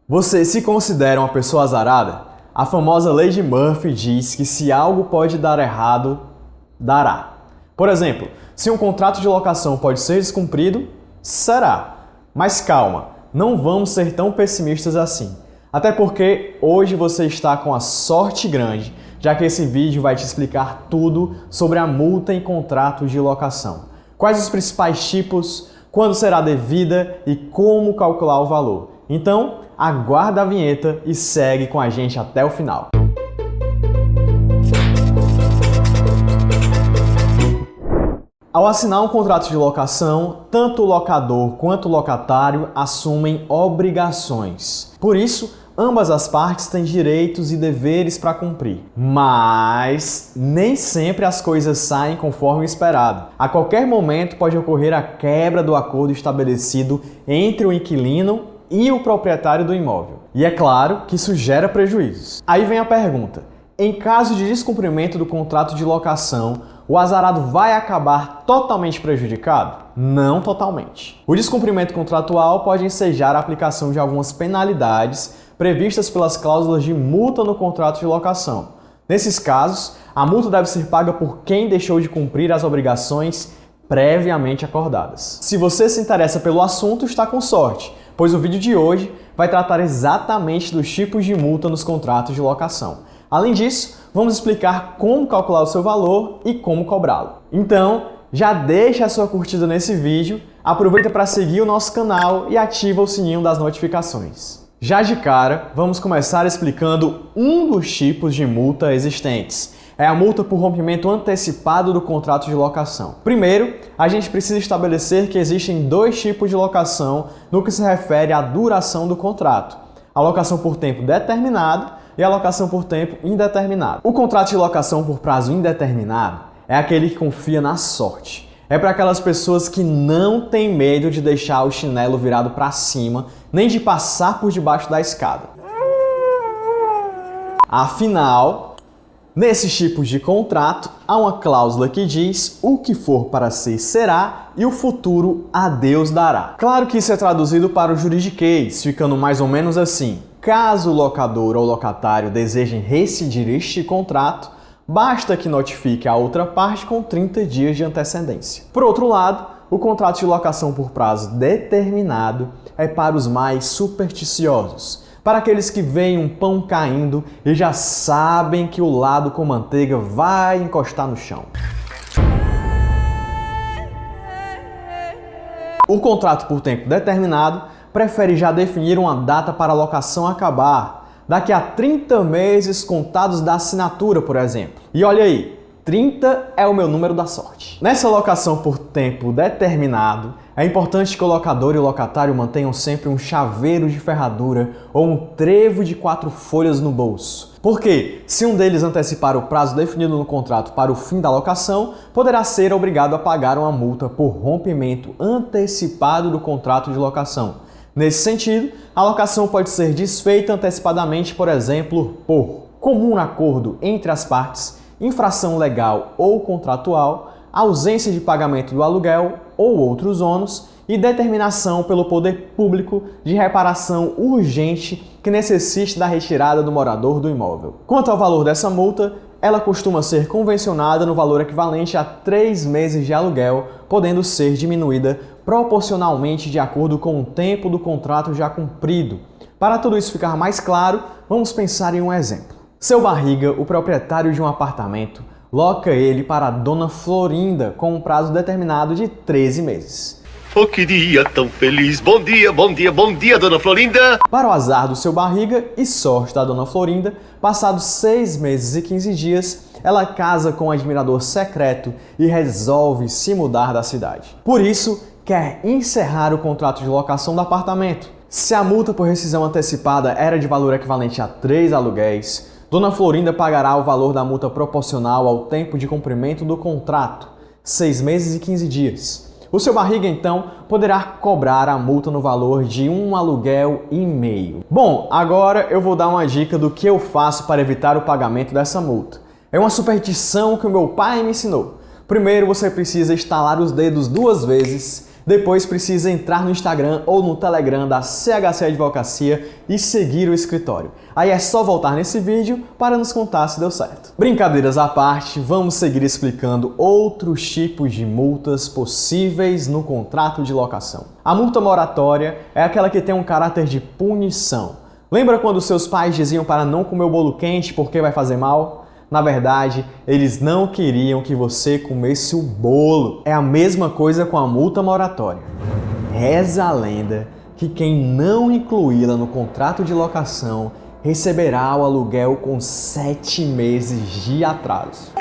Você se considera uma pessoa azarada? A famosa lei de Murphy diz que se algo pode dar errado, dará. Por exemplo, se um contrato de locação pode ser descumprido, será. Mas calma, não vamos ser tão pessimistas assim. Até porque hoje você está com a sorte grande, já que esse vídeo vai te explicar tudo sobre a multa em contratos de locação. Quais os principais tipos, quando será devida e como calcular o valor. Então, aguarda a vinheta e segue com a gente até o final. Ao assinar um contrato de locação, tanto o locador quanto o locatário assumem obrigações. Por isso, ambas as partes têm direitos e deveres para cumprir. Mas nem sempre as coisas saem conforme o esperado. A qualquer momento pode ocorrer a quebra do acordo estabelecido entre o inquilino e o proprietário do imóvel. E é claro que isso gera prejuízos. Aí vem a pergunta: em caso de descumprimento do contrato de locação, o azarado vai acabar totalmente prejudicado? Não totalmente. O descumprimento contratual pode ensejar a aplicação de algumas penalidades previstas pelas cláusulas de multa no contrato de locação. Nesses casos, a multa deve ser paga por quem deixou de cumprir as obrigações previamente acordadas. Se você se interessa pelo assunto, está com sorte, pois o vídeo de hoje vai tratar exatamente dos tipos de multa nos contratos de locação. Além disso, vamos explicar como calcular o seu valor e como cobrá-lo. Então, já deixa a sua curtida nesse vídeo, aproveita para seguir o nosso canal e ativa o sininho das notificações. Já de cara, vamos começar explicando um dos tipos de multa existentes. É a multa por rompimento antecipado do contrato de locação. Primeiro, a gente precisa estabelecer que existem dois tipos de locação no que se refere à duração do contrato: a locação por tempo determinado e a locação por tempo indeterminado. O contrato de locação por prazo indeterminado é aquele que confia na sorte. É para aquelas pessoas que não têm medo de deixar o chinelo virado para cima, nem de passar por debaixo da escada. Afinal, nesses tipos de contrato, há uma cláusula que diz: o que for para ser será e o futuro a Deus dará. Claro que isso é traduzido para o juridiquês, ficando mais ou menos assim: caso o locador ou locatário desejem rescindir este contrato, basta que notifique a outra parte com 30 dias de antecedência. Por outro lado, o contrato de locação por prazo determinado é para os mais supersticiosos, para aqueles que veem um pão caindo e já sabem que o lado com manteiga vai encostar no chão. O contrato por tempo determinado prefere já definir uma data para a locação acabar, daqui a 30 meses contados da assinatura, por exemplo. E olha aí, 30 é o meu número da sorte. Nessa locação por tempo determinado, é importante que o locador e o locatário mantenham sempre um chaveiro de ferradura ou um trevo de 4 folhas no bolso. Porque, se um deles antecipar o prazo definido no contrato para o fim da locação, poderá ser obrigado a pagar uma multa por rompimento antecipado do contrato de locação. Nesse sentido, a locação pode ser desfeita antecipadamente, por exemplo, por comum acordo entre as partes, infração legal ou contratual, ausência de pagamento do aluguel ou outros ônus e determinação pelo poder público de reparação urgente que necessite da retirada do morador do imóvel. Quanto ao valor dessa multa, ela costuma ser convencionada no valor equivalente a 3 meses de aluguel, podendo ser diminuída proporcionalmente de acordo com o tempo do contrato já cumprido. Para tudo isso ficar mais claro, vamos pensar em um exemplo. Seu Barriga, o proprietário de um apartamento, loca ele para a Dona Florinda com um prazo determinado de 13 meses. Oh, que dia tão feliz! Bom dia, bom dia, bom dia, Dona Florinda! Para o azar do seu Barriga e sorte da Dona Florinda, passados 6 meses e 15 dias, ela casa com um admirador secreto e resolve se mudar da cidade. Por isso, quer encerrar o contrato de locação do apartamento. Se a multa por rescisão antecipada era de valor equivalente a 3 aluguéis, Dona Florinda pagará o valor da multa proporcional ao tempo de cumprimento do contrato, 6 meses e 15 dias. O seu Barriga, então, poderá cobrar a multa no valor de 1 aluguel e meio. Bom, agora eu vou dar uma dica do que eu faço para evitar o pagamento dessa multa. É uma superstição que o meu pai me ensinou. Primeiro, você precisa estalar os dedos 2 vezes, Depois precisa entrar no Instagram ou no Telegram da CHC Advocacia e seguir o escritório. Aí é só voltar nesse vídeo para nos contar se deu certo. Brincadeiras à parte, vamos seguir explicando outros tipos de multas possíveis no contrato de locação. A multa moratória é aquela que tem um caráter de punição. Lembra quando seus pais diziam para não comer o bolo quente porque vai fazer mal? Na verdade, eles não queriam que você comesse o bolo. É a mesma coisa com a multa moratória. Reza a lenda que quem não incluí-la no contrato de locação receberá o aluguel com 7 meses de atraso.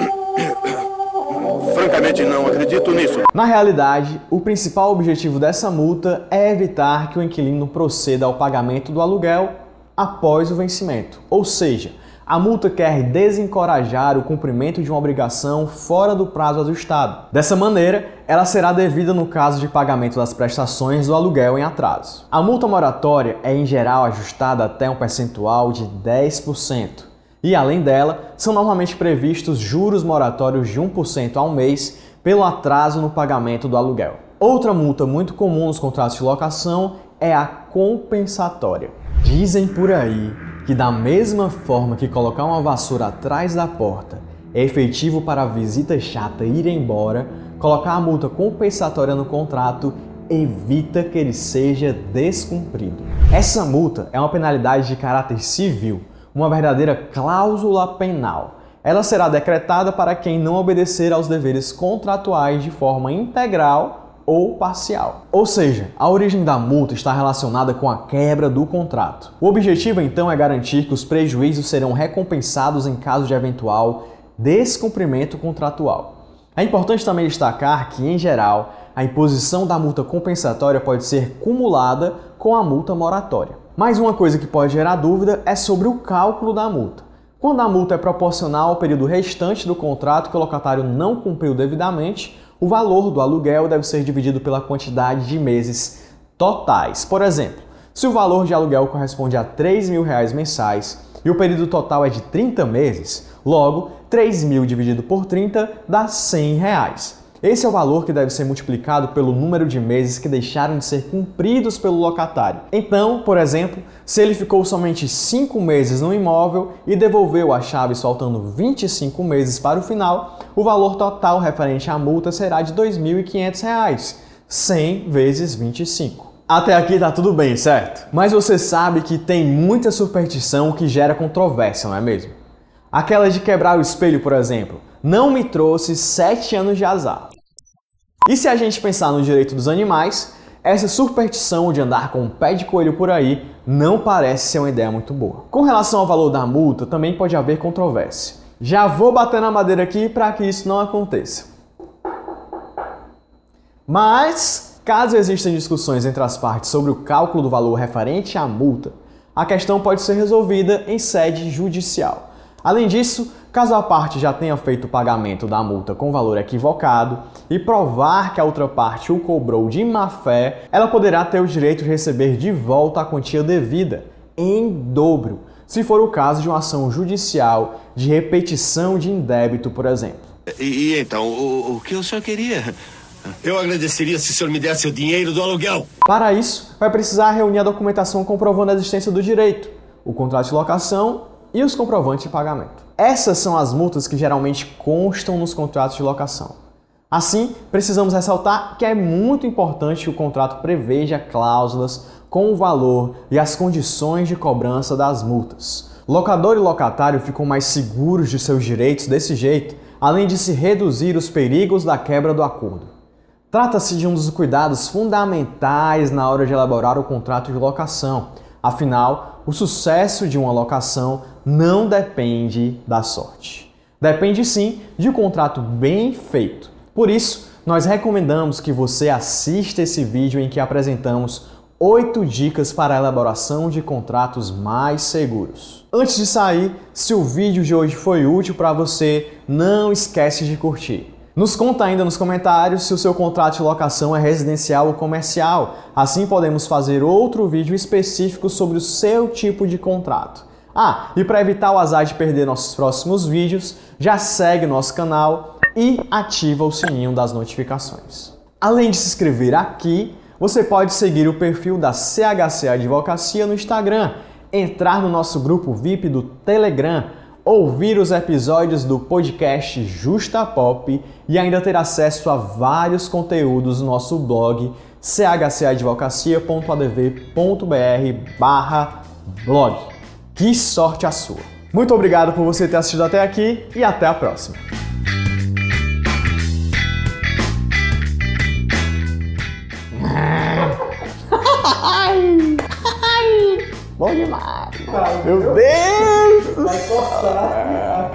Francamente, não acredito nisso. Na realidade, o principal objetivo dessa multa é evitar que o inquilino proceda ao pagamento do aluguel após o vencimento. Ou seja, a multa quer desencorajar o cumprimento de uma obrigação fora do prazo ajustado. Dessa maneira, ela será devida no caso de pagamento das prestações do aluguel em atraso. A multa moratória é, em geral, ajustada até um percentual de 10%. E, além dela, são normalmente previstos juros moratórios de 1% ao mês pelo atraso no pagamento do aluguel. Outra multa muito comum nos contratos de locação é a compensatória. Dizem por aí que da mesma forma que colocar uma vassoura atrás da porta é efetivo para a visita chata ir embora, colocar a multa compensatória no contrato evita que ele seja descumprido. Essa multa é uma penalidade de caráter civil, uma verdadeira cláusula penal. Ela será decretada para quem não obedecer aos deveres contratuais de forma integral ou parcial. Ou seja, a origem da multa está relacionada com a quebra do contrato. O objetivo, então, é garantir que os prejuízos serão recompensados em caso de eventual descumprimento contratual. É importante também destacar que, em geral, a imposição da multa compensatória pode ser cumulada com a multa moratória. Mais uma coisa que pode gerar dúvida é sobre o cálculo da multa. Quando a multa é proporcional ao período restante do contrato que o locatário não cumpriu devidamente, o valor do aluguel deve ser dividido pela quantidade de meses totais. Por exemplo, se o valor de aluguel corresponde a R$ 3.000 mensais e o período total é de 30 meses, logo, 3.000 dividido por 30 dá R$ 100. Esse é o valor que deve ser multiplicado pelo número de meses que deixaram de ser cumpridos pelo locatário. Então, por exemplo, se ele ficou somente 5 meses no imóvel e devolveu as chaves faltando 25 meses para o final, o valor total referente à multa será de R$ 2.500, 100 vezes 25. Até aqui tá tudo bem, certo? Mas você sabe que tem muita superstição que gera controvérsia, não é mesmo? Aquela de quebrar o espelho, por exemplo, não me trouxe 7 anos de azar. E se a gente pensar no direito dos animais, essa superstição de andar com um pé de coelho por aí não parece ser uma ideia muito boa. Com relação ao valor da multa, também pode haver controvérsia. Já vou bater na madeira aqui para que isso não aconteça. Mas, caso existam discussões entre as partes sobre o cálculo do valor referente à multa, a questão pode ser resolvida em sede judicial. Além disso, caso a parte já tenha feito o pagamento da multa com valor equivocado e provar que a outra parte o cobrou de má fé, ela poderá ter o direito de receber de volta a quantia devida, em dobro, se for o caso de uma ação judicial de repetição de indébito, por exemplo. E então, o que o senhor queria? Eu agradeceria se o senhor me desse o dinheiro do aluguel. Para isso, vai precisar reunir a documentação comprovando a existência do direito, o contrato de locação e os comprovantes de pagamento. Essas são as multas que geralmente constam nos contratos de locação. Assim, precisamos ressaltar que é muito importante que o contrato preveja cláusulas com o valor e as condições de cobrança das multas. Locador e locatário ficam mais seguros de seus direitos desse jeito, além de se reduzir os perigos da quebra do acordo. Trata-se de um dos cuidados fundamentais na hora de elaborar o contrato de locação. Afinal, o sucesso de uma locação não depende da sorte. Depende sim de um contrato bem feito. Por isso, nós recomendamos que você assista esse vídeo em que apresentamos 8 dicas para a elaboração de contratos mais seguros. Antes de sair, se o vídeo de hoje foi útil para você, não esquece de curtir. Nos conta ainda nos comentários se o seu contrato de locação é residencial ou comercial. Assim podemos fazer outro vídeo específico sobre o seu tipo de contrato. E para evitar o azar de perder nossos próximos vídeos, já segue nosso canal e ativa o sininho das notificações. Além de se inscrever aqui, você pode seguir o perfil da CHC Advocacia no Instagram, entrar no nosso grupo VIP do Telegram, ouvir os episódios do podcast Justa Pop e ainda ter acesso a vários conteúdos no nosso blog chcadvocacia.adv.br/blog. Que sorte a sua! Muito obrigado por você ter assistido até aqui e até a próxima! Bom demais! Meu Deus! Vai cortar!